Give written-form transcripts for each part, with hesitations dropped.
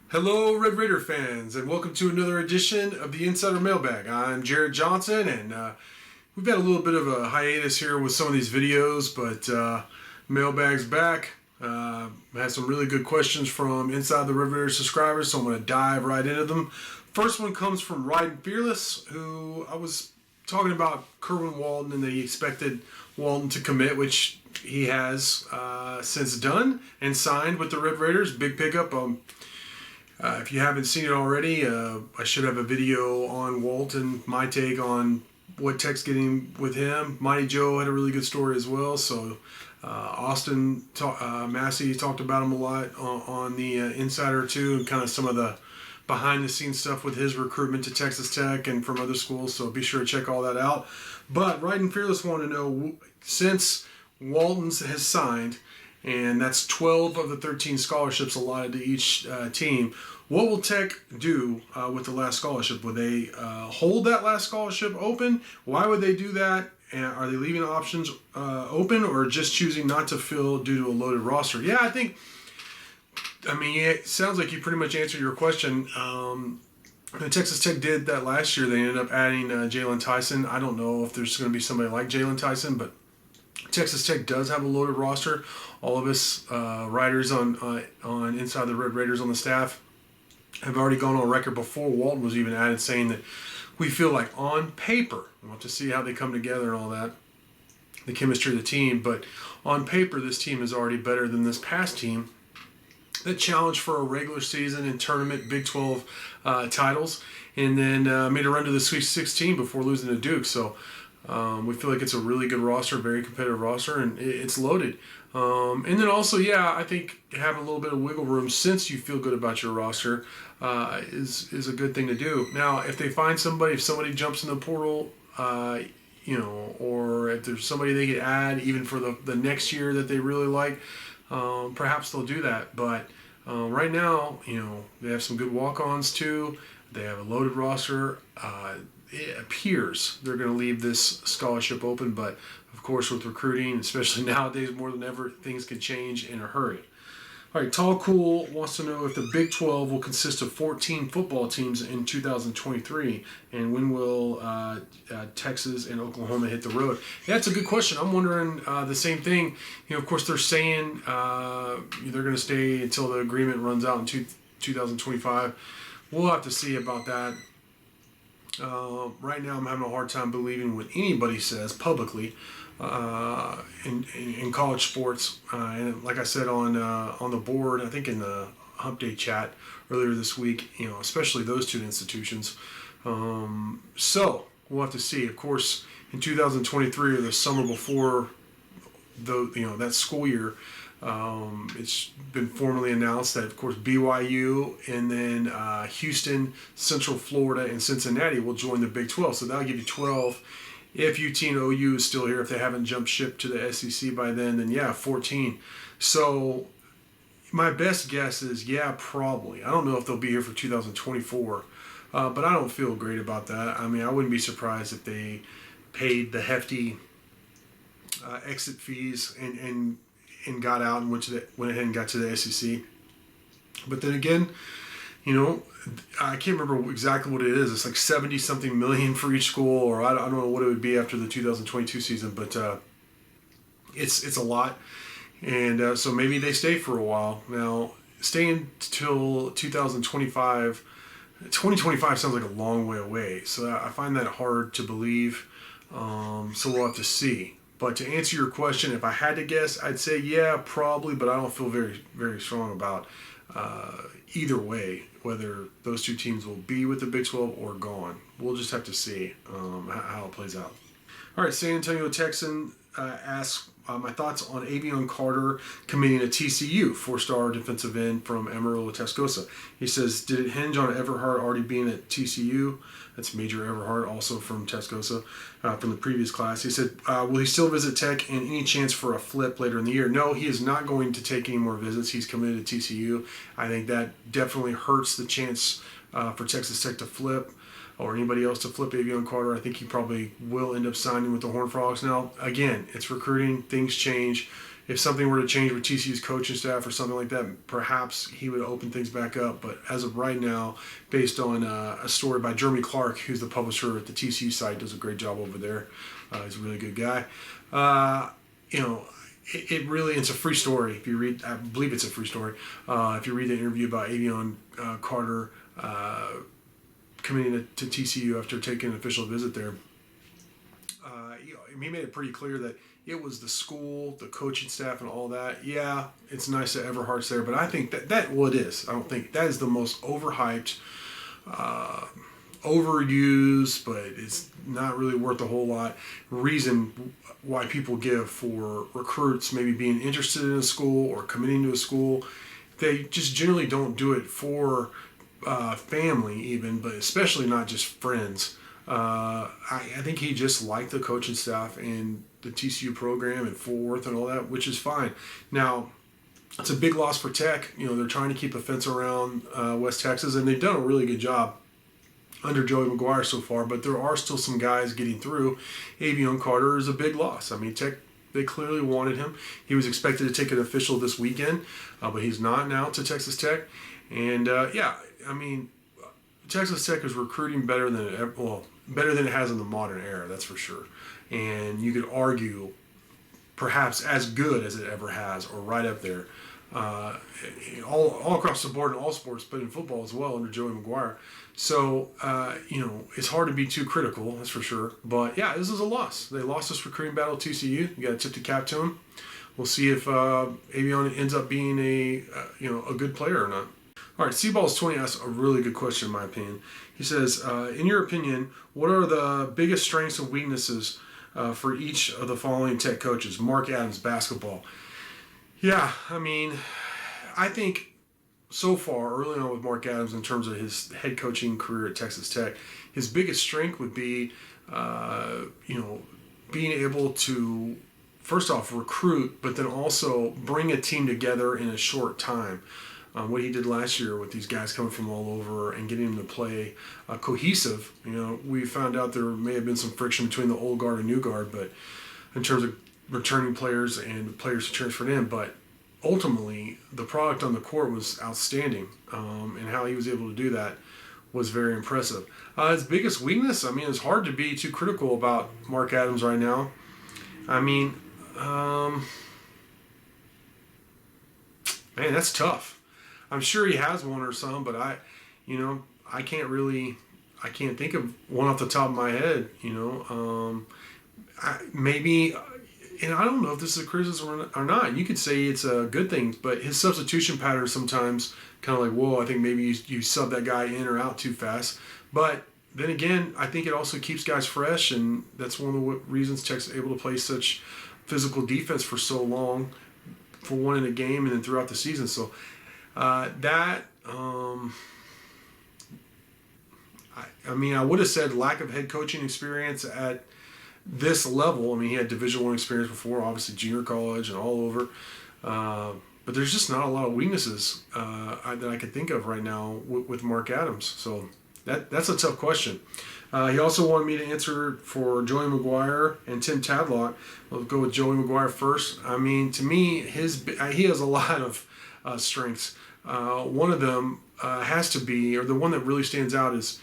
Hello, Red Raider fans, and welcome to another edition of the Insider Mailbag. I'm Jared Johnson, and we've had a little bit of a hiatus here with some of these videos, but Mailbag's back. I had some really good questions from Inside the Red Raider subscribers, so I'm going to dive right into them. First one comes from Riding Fearless, who I was talking about Kerwin Walton, and that he expected Walton to commit, which he has since done and signed with the Red Raiders. Big pickup. If you haven't seen it already, I should have a video on Walton, my take on what Tech's getting with him. Mighty Joe had a really good story as well. So Austin Massey talked about him a lot on the Insider too, and kind of some of the behind-the-scenes stuff with his recruitment to Texas Tech and from other schools. So be sure to check all that out. But Riding Fearless wanted to know, since Walton's has signed, and that's 12 of the 13 scholarships allotted to each team. What will Tech do with the last scholarship? Would they hold that last scholarship open? Why would they do that? And are they leaving options open, or just choosing not to fill due to a loaded roster? Yeah, it sounds like you pretty much answered your question. Texas Tech did that last year. They ended up adding Jalen Tyson. I don't know if there's going to be somebody like Jalen Tyson, but Texas Tech does have a loaded roster. All of us writers on Inside the Red Raiders on the staff have already gone on record before Walton was even added, saying that we feel like on paper, we'll have to see how they come together and all that, the chemistry of the team, but on paper this team is already better than this past team that challenged for a regular season and tournament Big 12 titles, and then made a run to the Sweet 16 before losing to Duke. So we feel like it's a really good roster, very competitive roster, and it's loaded. And then also, I think having a little bit of wiggle room, since you feel good about your roster, is a good thing to do. Now, if they find somebody, if somebody jumps in the portal, or if there's somebody they could add even for the next year that they really like, perhaps they'll do that. But right now, they have some good walk-ons too. They have a loaded roster. It appears they're going to leave this scholarship open, but of course with recruiting, especially nowadays more than ever, things can change in a hurry. All right, Tall Cool wants to know if the Big 12 will consist of 14 football teams in 2023, and when will Texas and Oklahoma hit the road? Yeah, that's a good question. I'm wondering the same thing. Of course, they're saying they're going to stay until the agreement runs out in 2025. We'll have to see about that. Right now, I'm having a hard time believing what anybody says publicly in college sports. And like I said on the board, I think in the Hump Day chat earlier this week, especially those two institutions. So we'll have to see. Of course, in 2023 or the summer before that school year, it's been formally announced that, of course, BYU and then Houston, Central Florida, and Cincinnati will join the Big 12. So that'll give you 12. If UT and OU is still here, if they haven't jumped ship to the SEC by then 14. So my best guess is, probably. I don't know if they'll be here for 2024, but I don't feel great about that. I wouldn't be surprised if they paid the hefty exit fees and got out and went ahead and got to the SEC. But then again, I can't remember exactly what it is. It's like 70-something million for each school, or I don't know what it would be after the 2022 season, but it's a lot. And so maybe they stay for a while. Now, staying till 2025 sounds like a long way away. So I find that hard to believe. So we'll have to see. But to answer your question, if I had to guess, I'd say probably, but I don't feel very, very strong about either way, whether those two teams will be with the Big 12 or gone. We'll just have to see how it plays out. All right, San Antonio Texan asks my thoughts on Avion Carter committing to TCU, 4-star defensive end from Amarillo, Tascosa. He says, did it hinge on Everhart already being at TCU? That's Major Everhart, also from Tascosa, from the previous class. He said, will he still visit Tech, and any chance for a flip later in the year? No, he is not going to take any more visits. He's committed to TCU. I think that definitely hurts the chance for Texas Tech to flip, or anybody else to flip Avion Carter. I think he probably will end up signing with the Horned Frogs. Now, again, it's recruiting. Things change. if something were to change with TCU's coaching staff or something like that, perhaps he would open things back up. But as of right now, based on a story by Jeremy Clark, who's the publisher at the TCU site, does a great job over there. He's a really good guy. It really, it's a free story. If you read, I believe it's a free story. If you read the interview about Avion Carter committing to TCU after taking an official visit there, he made it pretty clear that it was the school, the coaching staff, and all that. Yeah, it's nice that Everhart's there, but I think well, it is. I don't think that is the most overhyped, overused, but it's not really worth a whole lot reason why people give for recruits maybe being interested in a school or committing to a school. They just generally don't do it for family even, but especially not just friends. I think he just liked the coaching staff and the TCU program and Fort Worth and all that, which is fine. Now, it's a big loss for Tech. They're trying to keep a fence around West Texas, and they've done a really good job under Joey Maguire so far, but there are still some guys getting through. Avion Carter is a big loss. I mean, Tech, they clearly wanted him. He was expected to take an official this weekend, but he's not now to Texas Tech. And, Texas Tech is recruiting better than it has in the modern era, that's for sure. And you could argue perhaps as good as it ever has, or right up there, all across the board in all sports, but in football as well under Joey Maguire. So, it's hard to be too critical, that's for sure. But yeah, this is a loss. They lost this recruiting battle at TCU. You got to tip the cap to them. We'll see if Avion ends up being a good player or not. All right, Seaballs20 asks a really good question, in my opinion. He says, in your opinion, what are the biggest strengths and weaknesses for each of the following Tech coaches? Mark Adams, basketball. Yeah, I think so far, early on with Mark Adams in terms of his head coaching career at Texas Tech, his biggest strength would be, being able to, first off, recruit, but then also bring a team together in a short time. What he did last year with these guys coming from all over and getting them to play cohesive. We found out there may have been some friction between the old guard and new guard, but in terms of returning players and players who transferred in. But ultimately, the product on the court was outstanding, and how he was able to do that was very impressive. His biggest weakness, it's hard to be too critical about Mark Adams right now. Man, that's tough. I'm sure he has one or some, but I can't think of one off the top of my head. Maybe, and I don't know if this is a criticism or not. You could say it's a good thing, but his substitution pattern sometimes kind of like, whoa, I think maybe you sub that guy in or out too fast. But then again, I think it also keeps guys fresh, and that's one of the reasons Tech's able to play such physical defense for so long, for one in a game and then throughout the season. So I would have said lack of head coaching experience at this level. He had Division I experience before, obviously junior college and all over. But there's just not a lot of weaknesses that I could think of right now with Mark Adams. So that's a tough question. He also wanted me to answer for Joey Maguire and Tim Tadlock. We'll go with Joey Maguire first. To me, he has a lot of strengths. One of them has to be, or the one that really stands out is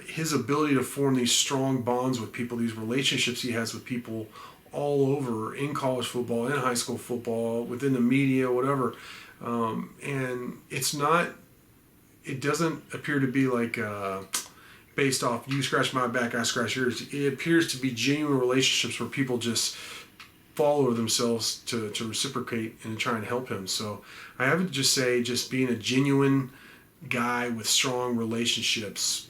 his ability to form these strong bonds with people, these relationships he has with people all over in college football, in high school football, within the media, whatever. And it doesn't appear to be like based off you scratch my back, I scratch yours. It appears to be genuine relationships where people just follow themselves to reciprocate and try and help him. So I have to just say, just being a genuine guy with strong relationships,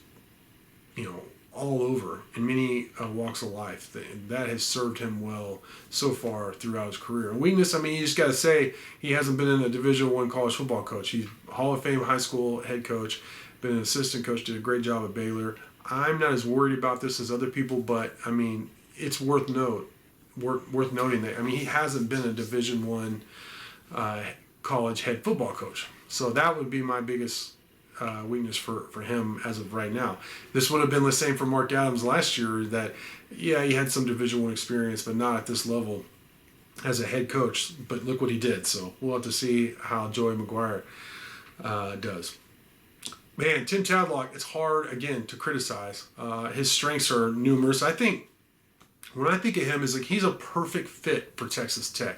all over in many walks of life, that has served him well so far throughout his career. And weakness, you just got to say he hasn't been in a Division I college football coach. He's Hall of Fame high school head coach, been an assistant coach, did a great job at Baylor. I'm not as worried about this as other people, but it's worth noting that he hasn't been a Division I college head football coach. So that would be my biggest weakness for him as of right now. This would have been the same for Mark Adams last year, that he had some Division I experience, but not at this level. as a head coach, but look what he did. So we'll have to see how Joey Maguire does. Man, Tim Tadlock, it's hard, again, to criticize. His strengths are numerous. I think, when I think of him, is like he's a perfect fit for Texas Tech.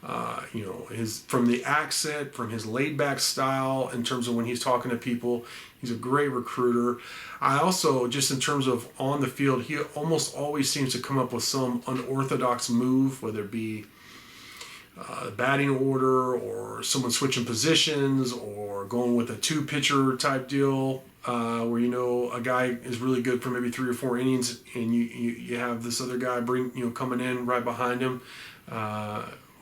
From the accent, from his laid-back style, in terms of when he's talking to people, he's a great recruiter. I also, just in terms of on the field, he almost always seems to come up with some unorthodox move, whether it be batting order or someone switching positions or going with a two-pitcher type deal, where a guy is really good for maybe 3 or 4 innings, and you have this other guy coming in right behind him.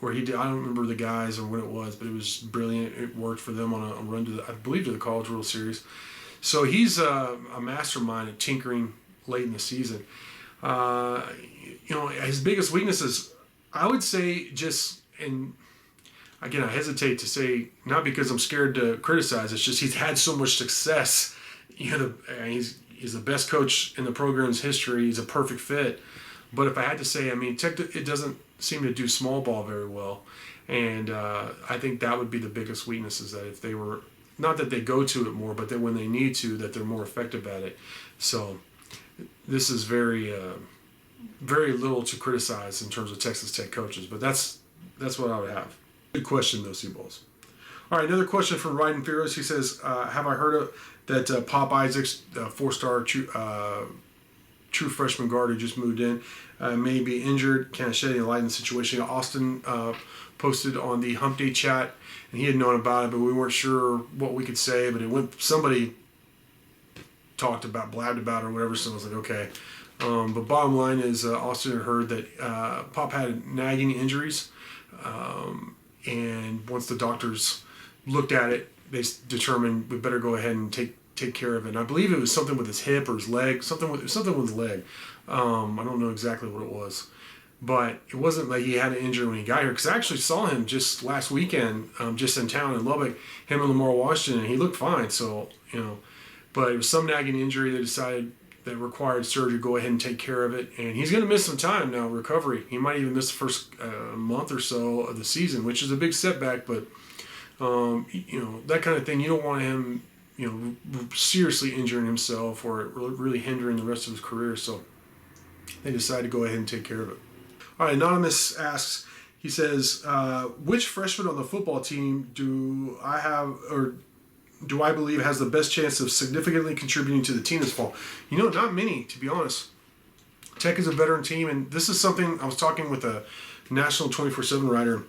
Where he did, I don't remember the guys or when it was, but it was brilliant. It worked for them on a run to the College World Series. So he's a mastermind at tinkering late in the season. His biggest weaknesses, I would say, and again, I hesitate to say, not because I'm scared to criticize, it's just he's had so much success. He's the best coach in the program's history. He's a perfect fit. But if I had to say, Tech, it doesn't seem to do small ball very well. And I think that would be the biggest weakness, is that if they were, not that they go to it more, but that when they need to, that they're more effective at it. So this is very, very little to criticize in terms of Texas Tech coaches. But that's what I would have. Good question, though, Seaballs. All right, another question from Ryden Fearless. He says, have I heard of that Pop Isaacs, 4-star true freshman guard who just moved in, may be injured? Can I shed any light in the situation? Austin posted on the Hump Day chat, and he had known about it, but we weren't sure what we could say. But somebody blabbed about it or whatever, so I was like, okay. But bottom line is, Austin had heard that Pop had nagging injuries, and once the doctors looked at it, they determined we better go ahead and take care of it. And I believe it was something with his hip or his leg, something with his leg. I don't know exactly what it was, but it wasn't like he had an injury when he got here, because I actually saw him just last weekend, just in town in Lubbock, him and Lamar Washington, and he looked fine. So, but it was some nagging injury. They decided that required surgery, go ahead and take care of it. And he's going to miss some time now, recovery. He might even miss the first month or so of the season, which is a big setback, but that kind of thing, you don't want him seriously injuring himself or really hindering the rest of his career. So they decided to go ahead and take care of it. All right, Anonymous asks, he says, which freshman on the football team do I believe has the best chance of significantly contributing to the team this fall? Not many, to be honest. Tech is a veteran team, and this is something I was talking with a national 24/7 writer,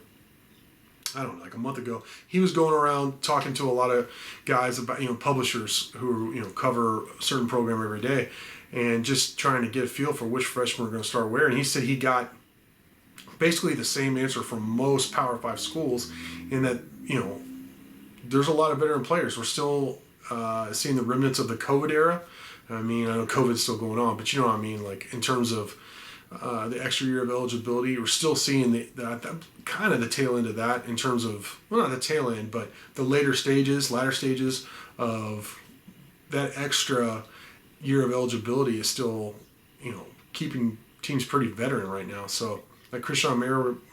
I don't know, like a month ago. He was going around talking to a lot of guys about, publishers who, cover a certain program every day, and just trying to get a feel for which freshmen are going to start where. And he said he got basically the same answer from most Power 5 schools, in that, there's a lot of veteran players. We're still seeing the remnants of the COVID era. I know COVID's still going on, but you know what I mean? Like, in terms of the extra year of eligibility, we're still seeing the kind of the tail end of that, in terms of, well, not the tail end, but the latter stages of that extra year of eligibility is still, keeping teams pretty veteran right now. So, like Krishan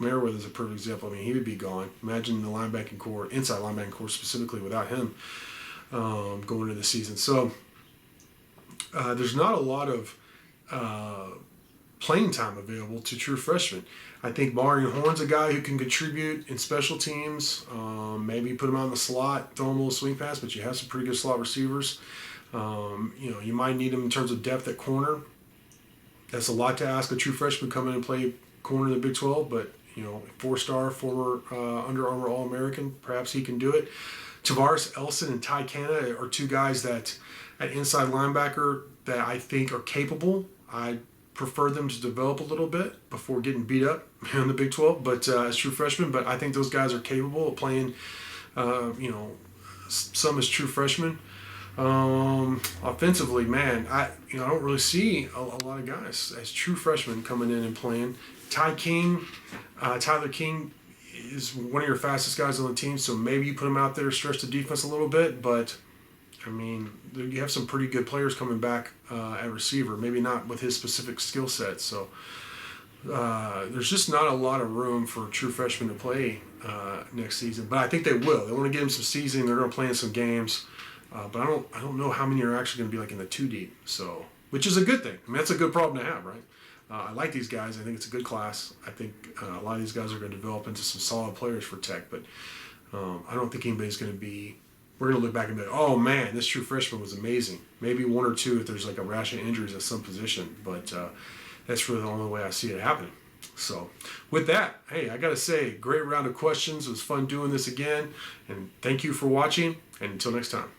Merriweather is a perfect example. He would be gone. Imagine the linebacking core, inside linebacking core specifically, without him going into the season. So there's not a lot of playing time available to true freshmen. I think Mario Horn's a guy who can contribute in special teams. Maybe put him out in the slot, throw him a little swing pass, but you have some pretty good slot receivers. You might need him in terms of depth at corner. That's a lot to ask a true freshman come in and play corner in the Big 12, but 4-star, former Under Armour All-American, perhaps he can do it. Tavares Elson and Ty Canna are two guys that at inside linebacker that I think are capable. I prefer them to develop a little bit before getting beat up in the Big 12, but as true freshmen. But I think those guys are capable of playing, some as true freshmen. Offensively, man, I don't really see a lot of guys as true freshmen coming in and playing. Tyler King is one of your fastest guys on the team, so maybe you put him out there, stretch the defense a little bit, but you have some pretty good players coming back at receiver, maybe not with his specific skill set. So there's just not a lot of room for true freshmen to play next season. But I think they will. They want to give them some seasoning. They're going to play in some games. But I don't know how many are actually going to be like in the 2 deep. So, which is a good thing. I mean, that's a good problem to have, right? I like these guys. I think it's a good class. I think a lot of these guys are going to develop into some solid players for Tech. But I don't think anybody's going to be. We're going to look back and be like, oh man, this true freshman was amazing. Maybe 1 or 2 if there's like a rash of injuries at some position. But that's really the only way I see it happening. So with that, hey, I got to say, great round of questions. It was fun doing this again. And thank you for watching. And until next time.